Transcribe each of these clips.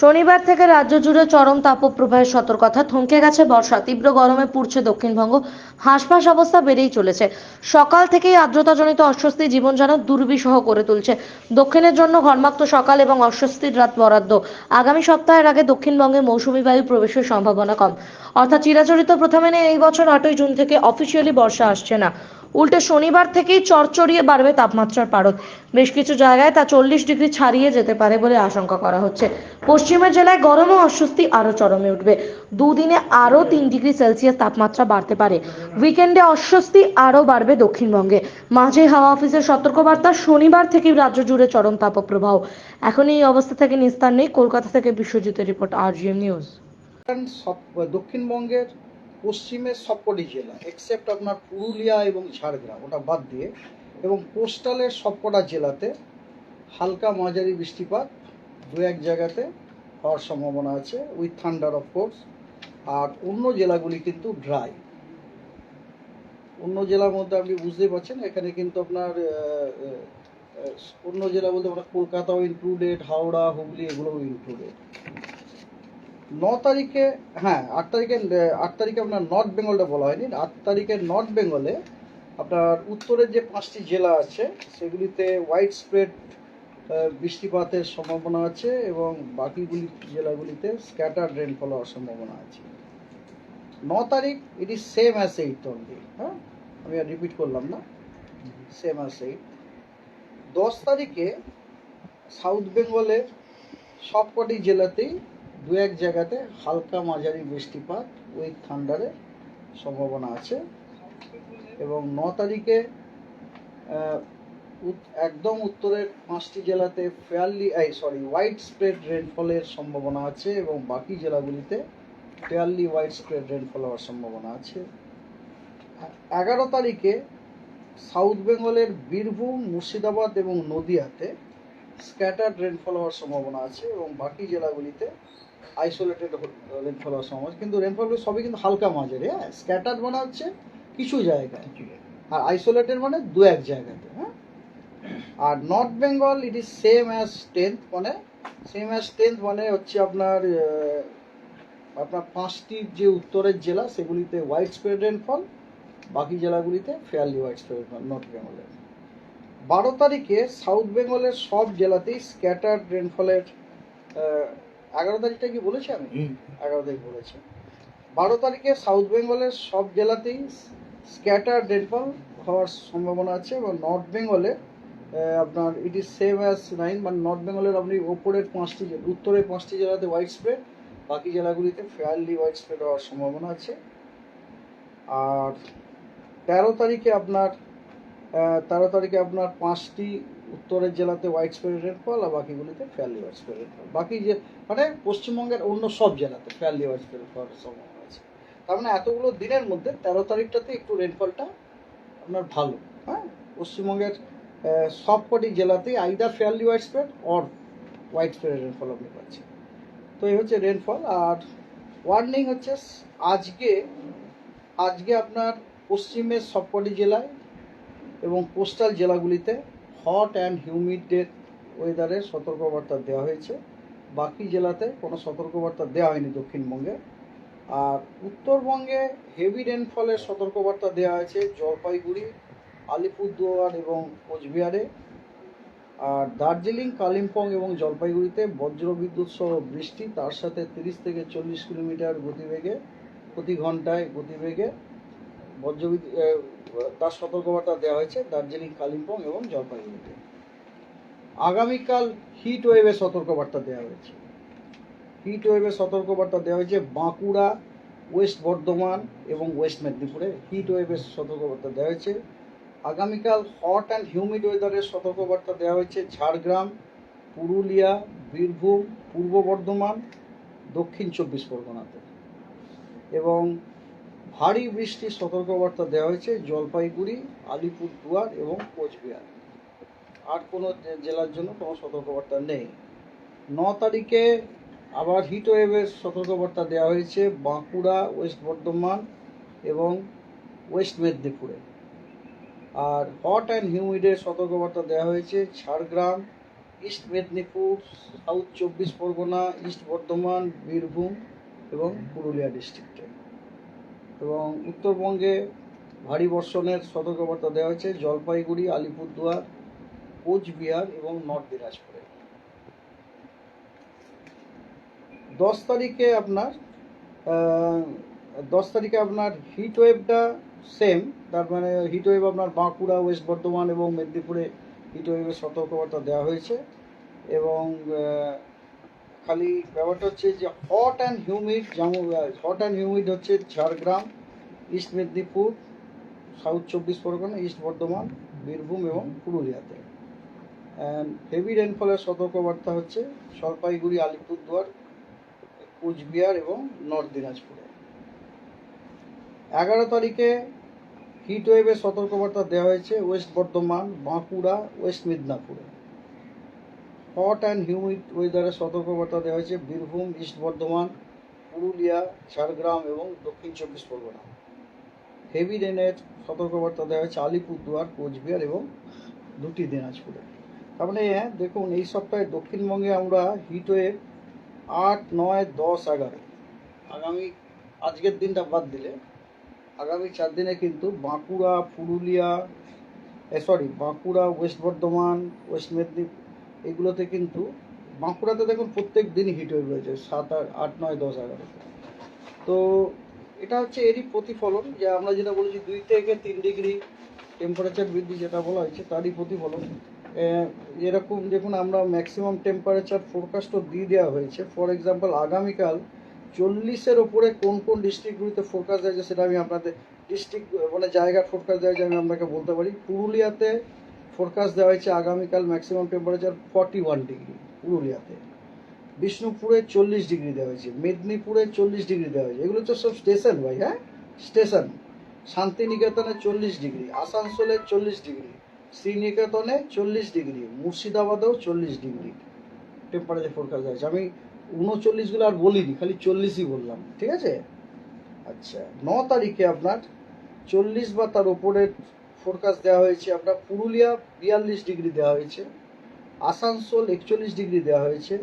শনিবার থেকে রাজ্য জুড়ে চরম তাপপ্রবাহের সতর্কতা। থমকে গেছে বর্ষা, তীব্র গরমে পুড়ছে দক্ষিণবঙ্গ। হাঁসফাঁস অবস্থা বেড়েই চলেছে। সকাল থেকেই আর্দ্রতাজনিত অস্বস্তি জীবন যেন দুর্বিষহ করে তুলছে। দক্ষিণের জন্য ঘর্মাক্ত সকাল এবং অস্বস্তির রাত বরাদ্দ। আগামী সপ্তাহের আগে দক্ষিণবঙ্গে মৌসুমী বায়ু প্রবেশের সম্ভাবনা কম। অর্থাৎ চিরাচরিত প্রথা মেনে এই বছর 8ই জুন থেকে অফিসিয়ালি বর্ষা আসছে না। উল্টে শনিবার থেকেই চড়চড়িয়ে বাড়বে তাপমাত্রার পারদ। বেশ কিছু জায়গায় তা 40 ডিগ্রি ছাড়িয়ে যেতে পারে বলে আশঙ্কা করা হচ্ছে। পশ্চিমের জেলায় গরম ও অস্বস্তি আরো চরমে উঠবে। দুদিনে আরো 3 ডিগ্রি সেলসিয়াস তাপমাত্রা বাড়তে পারে। উইকেন্ডে অস্বস্তি আরো বাড়বে দক্ষিণবঙ্গে। মাঝে হাওয়া অফিসের সতর্কবার্তা, শনিবার থেকেই রাজ্য জুড়ে চরম তাপপ্রবাহ। এখন এই অবস্থা থেকে নিস্তার নেই। কলকাতা থেকে বিশ্বজিতের রিপোর্ট, RGM নিউজ। সব দক্ষিণবঙ্গের পশ্চিমের সবকটি জেলা এক্সেপ্ট আপনার পুরুলিয়া এবং ঝাড়গ্রাম, ওটা বাদ দিয়ে, এবং কোস্টালের সবকটা জেলাতে হালকা মাঝারি বৃষ্টিপাত দু এক জায়গাতে হওয়ার সম্ভাবনা আছে, উইথ থান্ডার অফ কোর্স। আর অন্য জেলাগুলি কিন্তু ড্রাই। অন্য জেলার মধ্যে আপনি বুঝতেই পারছেন, এখানে কিন্তু আপনার অন্য জেলা বলতে আমরা কলকাতাও ইনক্লুডেড, হাওড়া, হুগলি এগুলোও ইনক্লুডেড। 9 তারিখে, হ্যাঁ 8 তারিখে আপনার নর্থ বেঙ্গলটা বলা হয়নি। 8 তারিখে নর্থ বেঙ্গলে আপনার উত্তরের যে 5টি জেলা আছে সেগুলিতে হোয়াইট স্প্রেড বৃষ্টিপাতের সম্ভাবনা আছে এবং বাকিগুলি জেলাগুলিতে স্ক্যাটার্ড রেনফল হওয়ার সম্ভাবনা আছে। 9 তারিখ ইট ইজ সেম অ্যাজ 8 অনলি। হ্যাঁ, আমি আর রিপিট করলাম না, সেম অ্যাজ 8। 10 তারিখে সাউথ বেঙ্গলে সবকটি জেলাতেই দু এক জায়গাতে হালকা মাঝারি বৃষ্টিপাত উইথ থান্ডারের সম্ভাবনা আছে। এবং 9 তারিখে একদম উত্তরের 5টি জেলাতে হোয়াইট স্প্রেড রেনফলের সম্ভাবনা আছে এবং বাকি জেলাগুলিতে ফেয়ারলি হোয়াইট স্প্রেড রেনফল হওয়ার সম্ভাবনা আছে। 11 তারিখে সাউথ বেঙ্গলের বীরভূম, মুর্শিদাবাদ এবং নদিয়াতে স্ক্যাটার্ড রেনফল হওয়ার সম্ভাবনা আছে এবং বাকি জেলাগুলিতে আইসোলেটেড রেনফল হওয়ার সম্ভাবনা আছে। কিন্তু রেনফলগুলো সবই কিন্তু হালকা মাঝারি। হ্যাঁ, স্ক্যাটার্ড মানে হচ্ছে কিছু জায়গায়, আর আইসোলেটেড মানে দু এক জায়গাতে। হ্যাঁ, আর north Bengal it is same as 10th, মানে হচ্ছে আপনার 5টি যে উত্তরের জেলা সেগুলিতে হোয়াইট স্প্রেড রেনফল, বাকি জেলাগুলিতে fairly white spread rainfall north বেঙ্গলের। 12 তারিখে সাউথ বেঙ্গলের সব জেলাতেই স্ক্যাটার্ড রেনফলের 11 তারিখটা কি বলেছি আমি? 11 তারিখ বলেছি। 12 তারিখে সাউথ বেঙ্গলের সব জেলাতেই স্ক্যাটার্ড রেনফল হওয়ার সম্ভাবনা আছে এবং নর্থ বেঙ্গলে আপনার ইট ইজ সেম অ্যাজ 9, মানে নর্থ বেঙ্গলের আপনি উত্তরের 5টি জেলাতে হোয়াইট স্প্রেড, বাকি জেলাগুলিতে ফেয়ারলি হোয়াইট স্প্রেড হওয়ার সম্ভাবনা আছে। আর 13 তারিখে আপনার 5টি উত্তরের জেলাতে হোয়াইট স্প্রেড রেনফল আর বাকিগুলিতে ফেয়ারলি হোয়াইট স্প্রেড রেনফল। বাকি যে মানে পশ্চিমবঙ্গের অন্য সব জেলাতে ফেয়ারলি হোয়াইট স্প্রেড হওয়ার সম্ভাবনা আছে। তার মানে এতগুলো দিনের মধ্যে 13 তারিখটাতে একটু রেনফলটা আপনার ভালো। হ্যাঁ, পশ্চিমবঙ্গের সবকটি জেলাতেই either fairly white spread or white spread rainfall আপনি পাচ্ছেন। তো এই হচ্ছে রেনফল। আর ওয়ার্নিং হচ্ছে আজকে আপনার পশ্চিমের সবকটি জেলায় এবং কোস্টাল জেলাগুলিতে হট অ্যান্ড হিউমিড ওয়েদারের সতর্কবার্তা দেওয়া হয়েছে। বাকি জেলাতে কোনো সতর্কবার্তা দেওয়া হয়নি দক্ষিণবঙ্গে। আর উত্তরবঙ্গে হেভি রেনফলের সতর্কবার্তা দেওয়া হয়েছে জলপাইগুড়ি, আলিপুরদুয়ার এবং কোচবিহারে। আর দার্জিলিং, কালিম্পং এবং জলপাইগুড়িতে বজ্রবিদ্যুৎ সহ বৃষ্টি, তার সাথে 30 থেকে 40 কিলোমিটার প্রতি ঘন্টায় গতিবেগে তার সতর্কবার্তা দেওয়া হয়েছে দার্জিলিং, কালিম্পং এবং জলপাইগুড়িতে। আগামীকাল হিট ওয়েভের সতর্কবার্তা দেওয়া হয়েছে বাঁকুড়া, ওয়েস্ট বর্ধমান এবং ওয়েস্ট মেদিনীপুরে হিট ওয়েভের সতর্কবার্তা দেওয়া হয়েছে। আগামীকাল হট অ্যান্ড হিউমিড ওয়েদারের সতর্কবার্তা দেওয়া হয়েছে ঝাড়গ্রাম, পুরুলিয়া, বীরভূম, পূর্ব বর্ধমান, দক্ষিণ 24 পরগনাতে। এবং ভারী বৃষ্টির সতর্কবার্তা দেওয়া হয়েছে জলপাইগুড়ি, আলিপুরদুয়ার এবং কোচবিহার। আর কোনো জেলার জন্য কোনো সতর্কবার্তা নেই। 9 তারিখে আবার হিট ওয়েভের সতর্কবার্তা দেওয়া হয়েছে বাঁকুড়া, ওয়েস্ট বর্ধমান এবং ওয়েস্ট মেদিনীপুরে। আর হট অ্যান্ড হিউমিডের সতর্কবার্তা দেওয়া হয়েছে Jhargram, east Medinipur, south 24 Pargana, east Bardhaman, Birbhum এবং পুরুলিয়া ডিস্ট্রিক্টে। এবং উত্তরবঙ্গে ভারী বর্ষণের সতর্কবার্তা দেওয়া হয়েছে জলপাইগুড়ি, আলিপুরদুয়ার, কোচবিহার এবং নর্থ দিনাজপুরে। 10 তারিখে আপনার 10 তারিখে আপনার হিট ওয়েভটা সেম, তার মানে হিট ওয়েভ আপনার বাঁকুড়া, ওয়েস্ট বর্ধমান এবং মেদিনীপুরে হিট ওয়েভের সতর্কবার্তা দেওয়া হয়েছে। এবং খালি ব্যাপারটা হচ্ছে যে হট অ্যান্ড হিউমিড, যেমন হট অ্যান্ড হিউমিড হচ্ছে Jhargram, east Medinipur, south 24 Pargana, east Bardhaman, Birbhum এবং পুরুলিয়াতে। অ্যান্ড হেভি রেনফলের সতর্কবার্তা হচ্ছে জলপাইগুড়ি, আলিপুরদুয়ার, কোচবিহার এবং নর্থ দিনাজপুরে। 11 তারিখে হিট ওয়েভের সতর্কবার্তা দেওয়া হয়েছে ওয়েস্ট বর্ধমান, বাঁকুড়া, ওয়েস্ট মিদনাপুরে। হট অ্যান্ড হিউমিড ওয়েদারের সতর্কবার্তা দেওয়া হয়েছে বীরভূম, ইস্ট বর্ধমান, পুরুলিয়া, ঝাড়গ্রাম এবং দক্ষিণ 24 পরগনা। হেভি রেনের সতর্কবার্তা দেওয়া হয়েছে আলিপুরদুয়ার, কোচবিহার এবং দুটি দিনাজপুরে। তার মানে দেখুন, এই সপ্তাহে দক্ষিণবঙ্গে আমরা হিট ওয়েভ 8, 9, 10, 11 আগামী, আজকের দিনটা বাদ দিলে আগামী 4 দিনে কিন্তু বাঁকুড়া, পুরুলিয়া, বাঁকুড়া, ওয়েস্ট বর্ধমান, ওয়েস্ট মেদিনীপুর, এগুলোতে কিন্তু বাঁকুড়াতে দেখুন প্রত্যেক দিনই হিট ওয়েভ রয়েছে 7, 8, 9, 10, 11। তো এটা হচ্ছে এরই প্রতিফলন, যে আমরা যেটা বলেছি 2 থেকে 3 ডিগ্রি টেম্পারেচার বৃদ্ধি যেটা বলা হয়েছে তারই প্রতিফলন। এরকম দেখুন, আমরা ম্যাক্সিমাম টেম্পারেচার ফোরকাস্টও দিয়ে দেওয়া হয়েছে। ফর এক্সাম্পল, আগামীকাল 40-এর ওপরে কোন কোন ডিস্ট্রিক্টগুলিতে ফোরকাস্ট দেওয়া হয়েছে সেটা আমি আপনাদের ডিস্ট্রিক্ট মানে জায়গার ফোরকাস্ট দেওয়া হয়েছে আমি আপনাকে বলতে পারি। পুরুলিয়াতে ফোরকাস্ট দেওয়া হয়েছে আগামীকাল ম্যাক্সিমাম টেম্পারেচার 41 ডিগ্রি পুরুলিয়াতে। বিষ্ণুপুরে 40 ডিগ্রি দেওয়া হয়েছে, মেদিনীপুরে 40 ডিগ্রি দেওয়া হয়েছে। এগুলো তো সব স্টেশন ভাই, হ্যাঁ স্টেশন। শান্তিনিকেতনে 40 ডিগ্রি, আসানসোলে 40 ডিগ্রি, শ্রীনিকেতনে 40 ডিগ্রি, মুর্শিদাবাদেও 40 ডিগ্রি টেম্পারেচার ফোরকাস্ট দেওয়া হয়েছে। আমি 39গুলো আর বলিনি, খালি 40ই বললাম, ঠিক আছে। আচ্ছা, 9 তারিখে আপনার 40 বা তার উপরের ফোরকাস্ট দেওয়া হয়েছে। আপনার পুরুলিয়া 42 ডিগ্রি দেওয়া হয়েছে, আসানসোল 41 ডিগ্রি দেওয়া হয়েছে,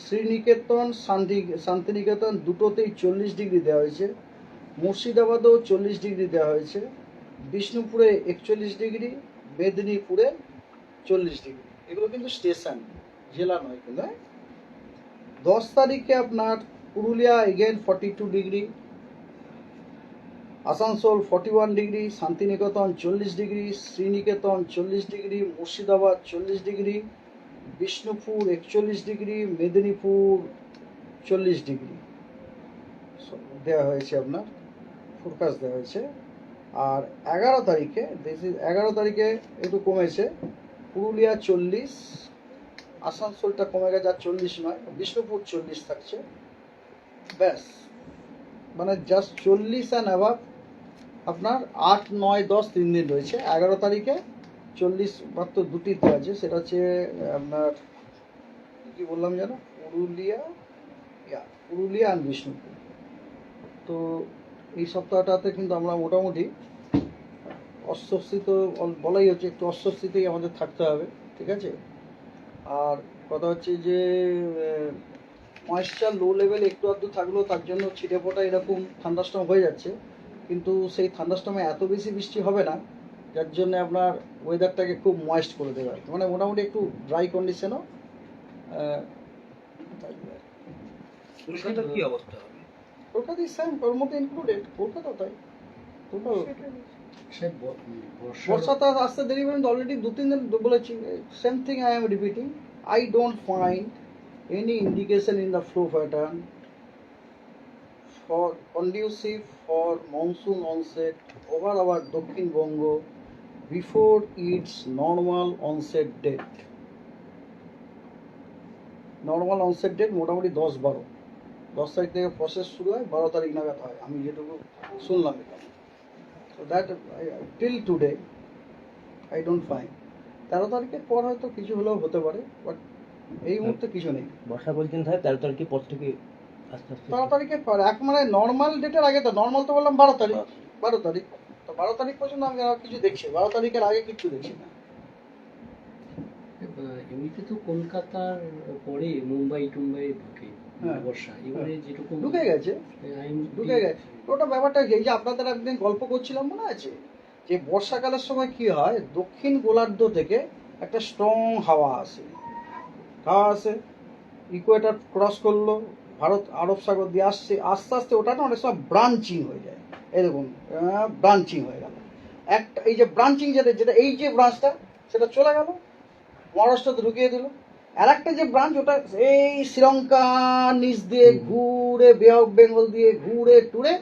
শ্রীনিকেতন, শান্তিনিকেতন দুটোতেই 40 ডিগ্রি দেওয়া হয়েছে, মুর্শিদাবাদেও 40 ডিগ্রি দেওয়া হয়েছে, বিষ্ণুপুরে 41 ডিগ্রি, মেদিনীপুরে 40 ডিগ্রি। এগুলো কিন্তু স্টেশন, জেলা নয় কিন্তু। 10 তারিখে আপনার Purulia again 42 degree, Asansol 41 degree, Shantiniketan 40 degree, Sriniketan 40 degree, Murshidabad 40 degree, Bishnupur 41 degree, Medinipur 40 degree দেওয়া হয়েছে, আপনার ফোরকাস্ট দেওয়া হয়েছে। আর 11 তারিখে 11 তারিখে একটু কমেছে, পুরুলিয়া 40, আসানসোলটা কমে গেছে, আর 40 নয়, বিষ্ণুপুর 40 থাকছে, ব্যাস। মানে জাস্ট 40 অ্যান্ড অ্যাবাভ আপনার 8, 9, 10 3 দিন রয়েছে। 11 তারিখে 40 মাত্র দুটিতে আছে, সেটা হচ্ছে আপনার কি বললাম যেন, পুরুলিয়া আর বিষ্ণুপুর। তো এই সপ্তাহটাতে কিন্তু আমরা মোটামুটি অস্বস্তি, তো বলাই হচ্ছে একটু অস্বস্তিতেই আমাদের থাকতে হবে, ঠিক আছে। আর কথা হচ্ছে যে ময়েশ্চার লো লেভেল একটু আধটু থাকলেও তার জন্য ছিটে ফোটা এরকম থান্ডারস্টর্ম হয়ে যাচ্ছে, কিন্তু সেই থান্ডারস্টর্মে এত বেশি বৃষ্টি হবে না, যার জন্য আপনার ওয়েদারটাকে খুব ময়েস্ট করে দেবে আর কি। মানে মোটামুটি একটু ড্রাই কন্ডিশনও থাকবে। কলকাতার কি অবস্থা হবে? কলকাতায় সেম, ওর মধ্যে ইনক্লুডেড কলকাতা, তাই টোটাল বর্ষাটা আসতে দেরি পর্যন্ত অলরেডি 2-3 দিন বলেছি। Same thing I am repeating, I don't find any indication in the flow pattern for conducive for monsoon onset over our Dakshin Bongo before its normal onset date. Normal onset date মোটামুটি 10-12, 10 তারিখ থেকে process শুরু হয়, 12 তারিখ নাগাদ হয়, আমি যেটুকু শুনলাম এটা। So that till today I don't find. 13 তারিখের পর হয়তো কিছু হলেও হতে পারে, বাট এই মুহূর্তে কিছু নেই। বর্ষা বলছেন তাহলে 13 তারিখের পর থেকে আস্তে আস্তে 13 তারিখের পর এক মানে নর্মাল ডেটের আগে, তো নর্মাল তো বললাম 12 তারিখ, 12 তারিখ, তো 12 তারিখ পর্যন্ত আমি আর কিছু দেখছি, 12 তারিখের আগে কিছু দেখছি না। এমনিতে তো কলকাতার পরে মুম্বাই টুম্বাই ঢুকে হ্যাঁ। বর্ষা, এবারে যেরকম ঢুকে গেছে ঢুকে গেছে। ওটা ব্যাপারটা কি, এই যে আপনাদের একদিন গল্প করছিলাম মনে আছে, যে বর্ষাকালের সময় কি হয়, দক্ষিণ গোলার্ধ থেকে একটা স্ট্রং হাওয়া আসে, ইকুয়েটার ক্রস করলো, ভারত আরব সাগর দিয়ে আসছে, আস্তে আস্তে ওটা না অনেক সময় ব্রাঞ্চিং হয়ে যায়। এই দেখুন ব্রাঞ্চিং হয়ে গেল একটা, এই যে ব্রাঞ্চিং যেটা যেটা এই যে ব্রাঞ্চটা সেটা চলে গেল মহারাষ্ট্রতে ঢুকিয়ে দিল। আর একটা যে ব্রাঞ্চ ওটা এই শ্রীলঙ্কার নিচ দিয়ে ঘুরে বে অফ বেঙ্গল দিয়ে ঘুরে টুরে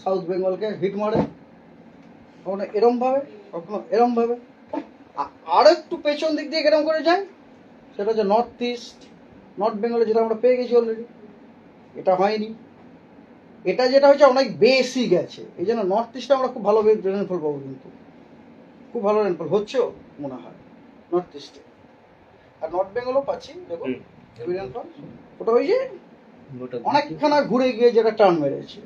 সাউথ বেঙ্গলকে হিট মারে, কখনো এরম ভাবে কখনো এরম ভাবে, আরো একটু পেছন দিক দিয়ে এরম করে যায়, সেটা হচ্ছে নর্থ ইস্ট, নর্থ বেঙ্গলে, যেটা আমরা পেয়ে গেছি অলরেডি। এটা হয়নি, এটা যেটা হচ্ছে অনেক বেশি গেছে, এই জন্য নর্থ ইস্টে আমরা খুব ভালো রেনফল পাবো, কিন্তু খুব ভালো রেনফল হচ্ছেও মনে হয় নর্থ ইস্টে, আর নর্থ বেঙ্গলও পাচ্ছি। দেখুন হেভি রেনফল, ওটা ওই যে অনেকখানা ঘুরে গিয়ে যেটা টার্ন মেরেছে,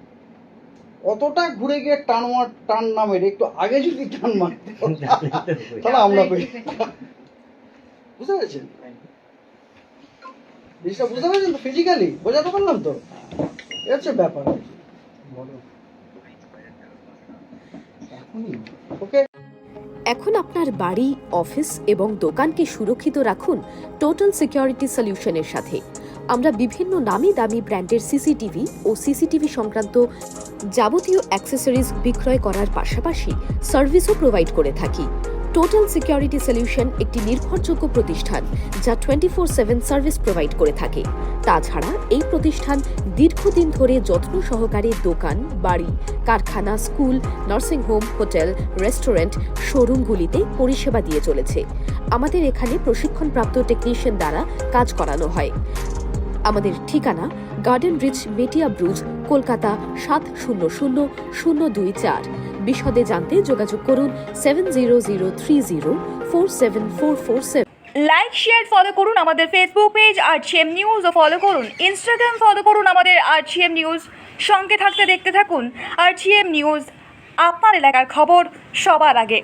অতটা ঘুরে গিয়ে টান না মেরে একটু আগে যদি টান মারতে তাহলে আমরা বুঝতে পেরেছেন জিনিসটা, বুঝতে পেরেছেন তো, ফিজিক্যালি বোঝাতে পারলাম তো, এই হচ্ছে ব্যাপার। ওকে, এখন আপনার বাড়ি, অফিস এবং দোকানকে সুরক্ষিত রাখুন টোটাল সিকিউরিটি সলিউশনের সাথে। আমরা বিভিন্ন নামি দামি ব্র্যান্ডের সিসিটিভি ও সিসিটিভি সংক্রান্ত যাবতীয় অ্যাক্সেসরিজ বিক্রয় করার পাশাপাশি সার্ভিসও প্রোভাইড করে থাকি। টোটাল সিকিউরিটি সলিউশন একটি নির্ভরযোগ্য প্রতিষ্ঠান যা 24/7 সার্ভিস প্রোভাইড করে থাকে। তাছাড়া এই প্রতিষ্ঠান দীর্ঘদিন ধরে যত্ন সহকারে দোকান, বাড়ি, কারখানা, স্কুল, নার্সিংহোম, হোটেল, রেস্টুরেন্ট, শোরুমগুলিতে পরিষেবা দিয়ে চলেছে। আমাদের এখানে প্রশিক্ষণপ্রাপ্ত টেকনিশিয়ান দ্বারা কাজ করানো হয়। আমাদের ঠিকানা গার্ডেন রিচ, মেটিয়া ব্রুজ, কলকাতা 700024। বিশদে জানতে যোগাযোগ করুন 7003047447। লাইক শেয়ার ফলো করুন আমাদের ফেসবুক পেজ আরজিএম নিউজ ও ফলো করুন ইনস্টাগ্রাম ফলো করুন আমাদের আরজিএম নিউজ। সঙ্গে থাকতে দেখতে থাকুন আরজিএম নিউজ, আপনার এলাকার খবর সবার আগে।